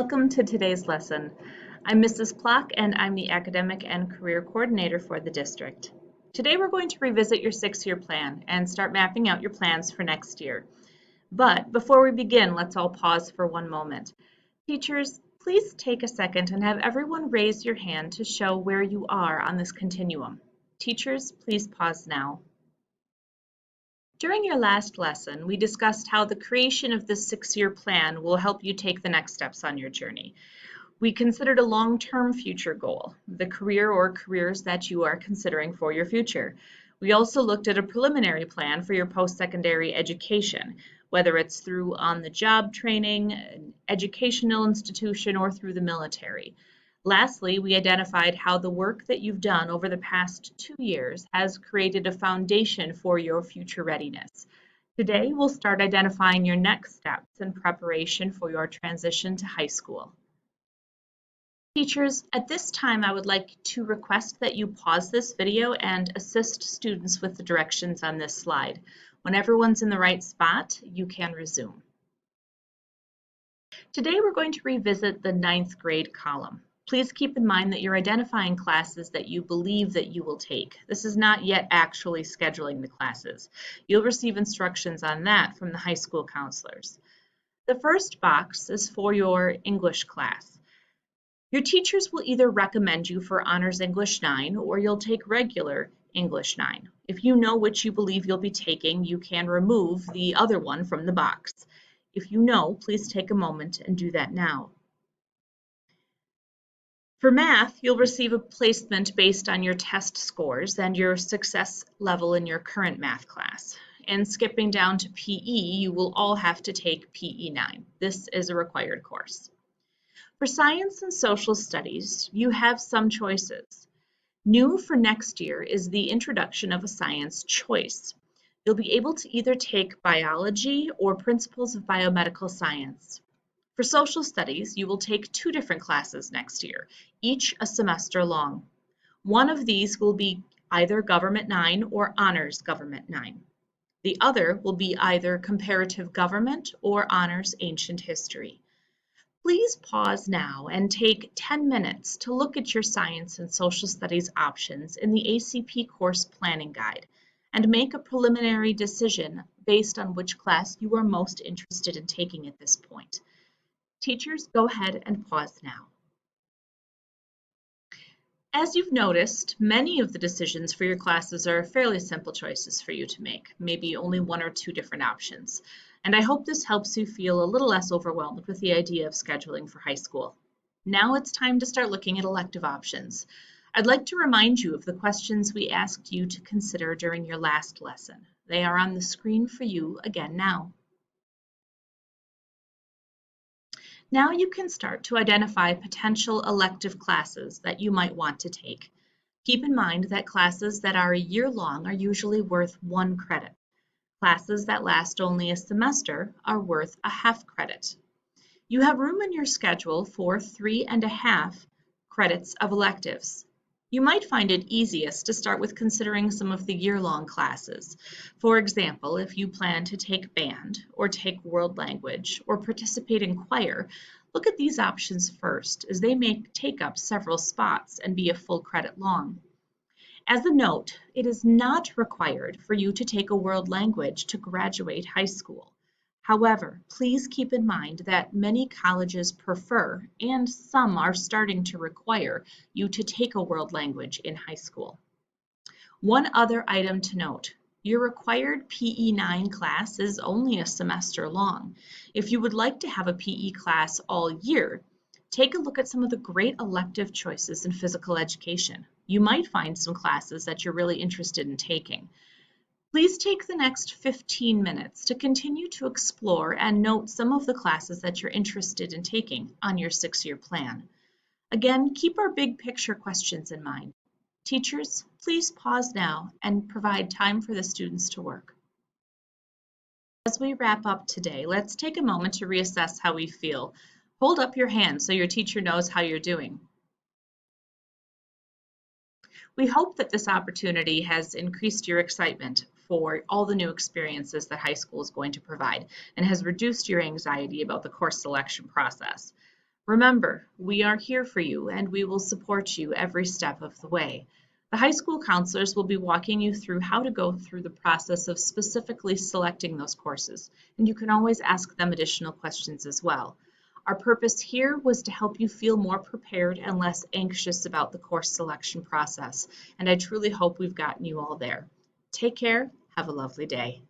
Welcome to today's lesson. I'm Mrs. Plock and I'm the Academic and Career Coordinator for the district. Today we're going to revisit your 6-year plan and start mapping out your plans for next year. But before we begin, let's all pause for one moment. Teachers, please take a second and have everyone raise your hand to show where you are on this continuum. Teachers, please pause now. During your last lesson, we discussed how the creation of this 6-year plan will help you take the next steps on your journey. We considered a long-term future goal, the career or careers that you are considering for your future. We also looked at a preliminary plan for your post-secondary education, whether it's through on-the-job training, an educational institution, or through the military. Lastly, we identified how the work that you've done over the past 2 years has created a foundation for your future readiness. Today, we'll start identifying your next steps in preparation for your transition to high school. Teachers, at this time, I would like to request that you pause this video and assist students with the directions on this slide. When everyone's in the right spot, you can resume. Today, we're going to revisit the 9th grade column. Please keep in mind that you're identifying classes that you believe that you will take. This is not yet actually scheduling the classes. You'll receive instructions on that from the high school counselors. The first box is for your English class. Your teachers will either recommend you for Honors English 9 or you'll take regular English 9. If you know which you believe you'll be taking, you can remove the other one from the box. If you know, please take a moment and do that now. For math, you'll receive a placement based on your test scores and your success level in your current math class. And skipping down to PE, you will all have to take PE 9. This is a required course. For science and social studies, you have some choices. New for next year is the introduction of a science choice. You'll be able to either take biology or principles of biomedical science. For social studies, you will take 2 different classes next year, each a semester long. One of these will be either Government 9 or Honors Government 9. The other will be either Comparative Government or Honors Ancient History. Please pause now and take 10 minutes to look at your science and social studies options in the ACP course planning guide and make a preliminary decision based on which class you are most interested in taking at this point. Teachers, go ahead and pause now. As you've noticed, many of the decisions for your classes are fairly simple choices for you to make, maybe only 1 or 2 different options. And I hope this helps you feel a little less overwhelmed with the idea of scheduling for high school. Now it's time to start looking at elective options. I'd like to remind you of the questions we asked you to consider during your last lesson. They are on the screen for you again now. Now you can start to identify potential elective classes that you might want to take. Keep in mind that classes that are a year long are usually worth 1 credit. Classes that last only a semester are worth a half credit. You have room in your schedule for 3.5 credits of electives. You might find it easiest to start with considering some of the year-long classes. For example, if you plan to take band or take world language or participate in choir, look at these options first as they may take up several spots and be a full credit long. As a note, it is not required for you to take a world language to graduate high school. However, please keep in mind that many colleges prefer, and some are starting to require, you to take a world language in high school. One other item to note, your required PE 9 class is only a semester long. If you would like to have a PE class all year, take a look at some of the great elective choices in physical education. You might find some classes that you're really interested in taking. Please take the next 15 minutes to continue to explore and note some of the classes that you're interested in taking on your 6-year plan. Again, keep our big picture questions in mind. Teachers, please pause now and provide time for the students to work. As we wrap up today, let's take a moment to reassess how we feel. Hold up your hand so your teacher knows how you're doing. We hope that this opportunity has increased your excitement for all the new experiences that high school is going to provide and has reduced your anxiety about the course selection process. Remember, we are here for you and we will support you every step of the way. The high school counselors will be walking you through how to go through the process of specifically selecting those courses, and you can always ask them additional questions as well. Our purpose here was to help you feel more prepared and less anxious about the course selection process, and I truly hope we've gotten you all there. Take care. Have a lovely day.